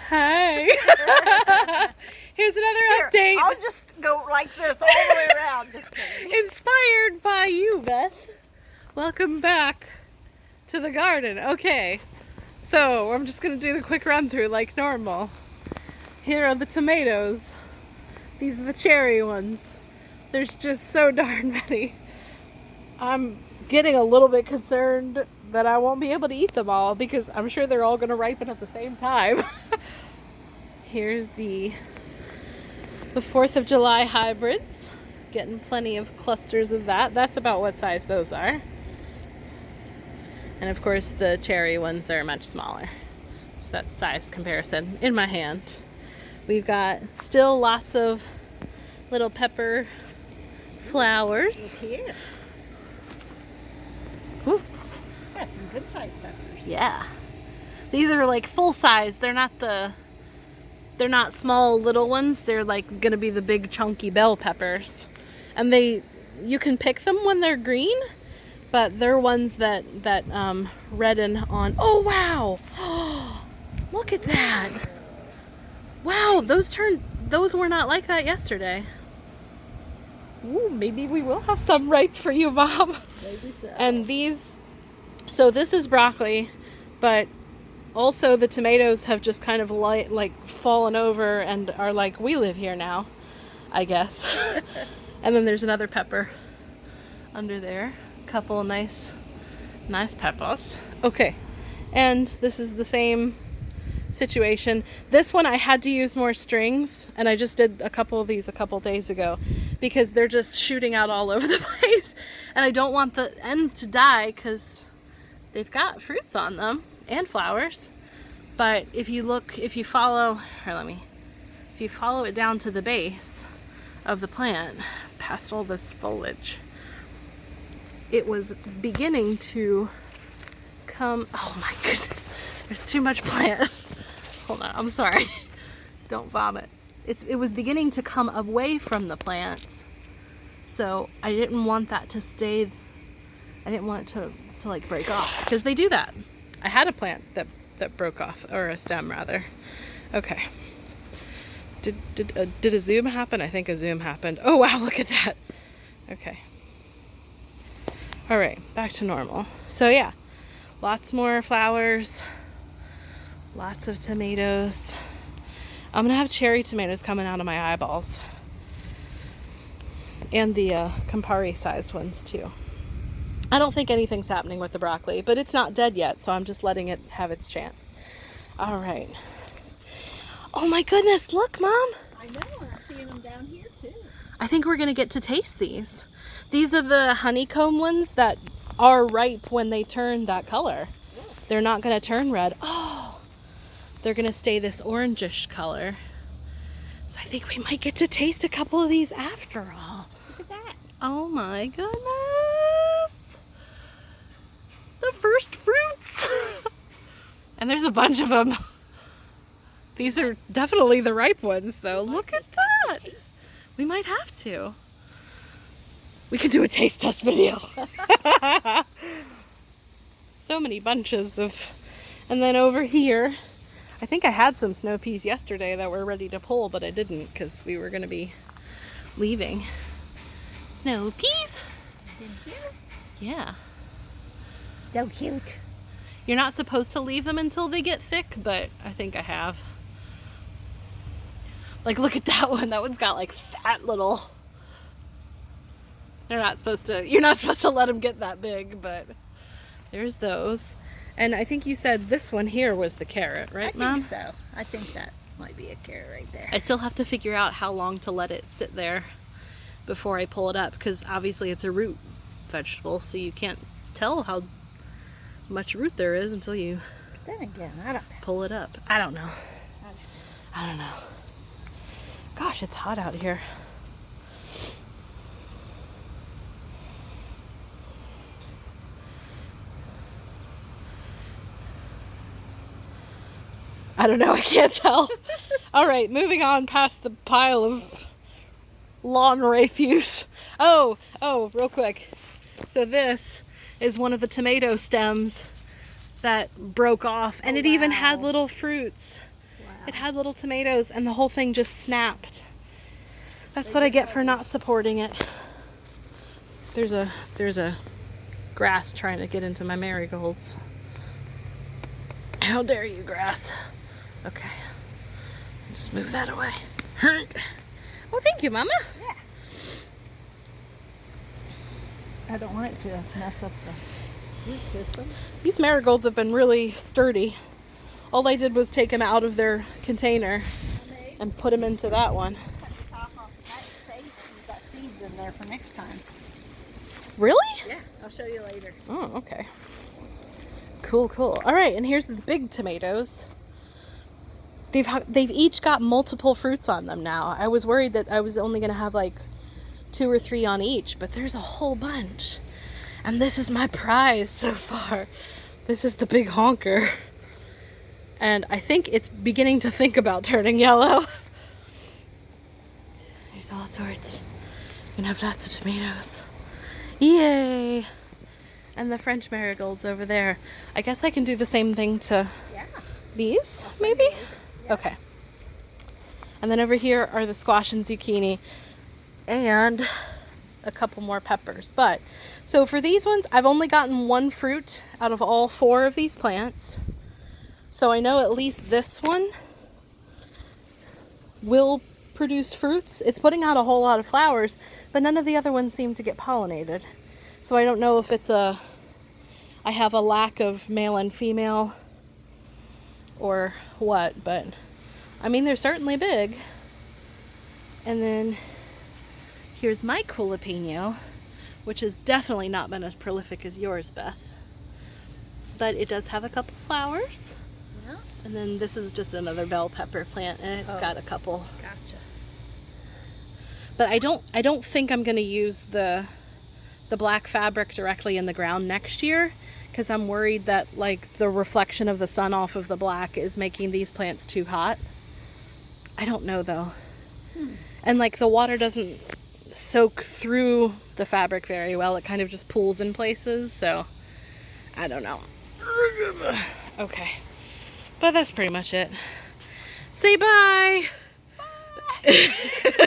Hi. Here's another update. I'll just go like this all the way around. Just kidding. Inspired by you, Beth. Welcome back to the garden. Okay, so I'm just gonna do the quick run through like normal. Here are the tomatoes. These are the cherry ones. There's just so darn many. I'm getting a little bit concerned that I won't be able to eat them all because I'm sure they're all gonna ripen at the same time. Here's the 4th of July hybrids. Getting plenty of clusters of that. That's about what size those are. And of course the cherry ones are much smaller. So that's size comparison in my hand. We've got still lots of little pepper flowers. Here. Ooh. Got some good sized peppers. Yeah. These are like full size. They're not small little ones. They're like gonna be the big chunky bell peppers. And you can pick them when they're green, but they're ones that redden on. Oh wow! Look at that! Wow, those were not like that yesterday. Ooh, maybe we will have some ripe for you, Mom. Maybe so. And so this is broccoli, but also the tomatoes have just kind of like fallen over and are like, we live here now, I guess. And then there's another pepper under there. A couple of nice peppers. Okay, and this is the same situation. This one I had to use more strings, and I just did a couple of these a couple days ago because they're just shooting out all over the place, and I don't want the ends to die because they've got fruits on them and flowers. But if you follow it down to the base of the plant, past all this foliage, it was beginning to come. Oh my goodness, there's too much plant. Hold on, I'm sorry. Don't vomit. It was beginning to come away from the plant, so I didn't want that to stay. I didn't want it to like break off, because they do that. I had a plant that broke off, or a stem rather. Okay. Did a zoom happen? I think a zoom happened. Oh wow, look at that. Okay. All right, back to normal. So yeah, lots more flowers, lots of tomatoes. I'm gonna have cherry tomatoes coming out of my eyeballs, and the Campari sized ones too. I don't think anything's happening with the broccoli, but it's not dead yet, so I'm just letting it have its chance. All right. Oh my goodness, look, Mom. I know, and I'm seeing them down here too. I think we're gonna get to taste these. These are the honeycomb ones that are ripe when they turn that color. They're not gonna turn red. Oh, they're gonna stay this orangish color. So I think we might get to taste a couple of these after all. Look at that. Oh my goodness. The first fruits. And there's a bunch of them. These are definitely the ripe ones though. Look at that. We might have to. We can do a taste test video. So many bunches of, and then over here, I think I had some snow peas yesterday that were ready to pull, but I didn't because we were gonna be leaving. Snow peas? Yeah. So cute. You're not supposed to leave them until they get thick, but I think I have. Like, look at that one. That one's got like fat little. You're not supposed to let them get that big, but there's those. And I think you said this one here was the carrot, right, Mom? I think so. I think that might be a carrot right there. I still have to figure out how long to let it sit there before I pull it up, because obviously it's a root vegetable, so you can't tell how much root there is until you Then again, I don't know. pull it up. I don't know. Gosh, it's hot out here. I don't know, I can't tell. All right, moving on past the pile of lawn refuse. Oh, real quick. So this is one of the tomato stems that broke off, and it even had little fruits. It had little tomatoes and the whole thing just snapped. That's what I get for not supporting it. There's a grass trying to get into my marigolds. How dare you, grass? Okay. Just move that away. Oh, thank you, Mama. Yeah. I don't want it to mess up the root system. These marigolds have been really sturdy. All I did was take them out of their container and put them into that one. Cut the top off that face. You've got seeds in there for next time. Really? Yeah, I'll show you later. Oh, okay. Cool, cool. All right, and here's the big tomatoes. They've each got multiple fruits on them now. I was worried that I was only going to have like 2 or 3 on each, but there's a whole bunch. And this is my prize so far. This is the big honker. And I think it's beginning to think about turning yellow. There's all sorts. You can have lots of tomatoes. Yay! And the French marigolds over there. I guess I can do the same thing to Yeah. these, maybe? Yeah. Okay. And then over here are the squash and zucchini and a couple more peppers. But, so for these ones, I've only gotten 1 fruit out of all 4 of these plants. So I know at least this one will produce fruits. It's putting out a whole lot of flowers, but none of the other ones seem to get pollinated. So I don't know if it's I have a lack of male and female or what, but I mean, they're certainly big. And then here's my jalapeno, which has definitely not been as prolific as yours, Beth. But it does have a couple flowers. Yeah. And then this is just another bell pepper plant, and it's got a couple. Gotcha. But I don't think I'm gonna use the black fabric directly in the ground next year, because I'm worried that like the reflection of the sun off of the black is making these plants too hot. I don't know though. And like the water doesn't soak through the fabric very well. It kind of just pools in places, so I don't know. Okay. But that's pretty much it. Say bye. Bye.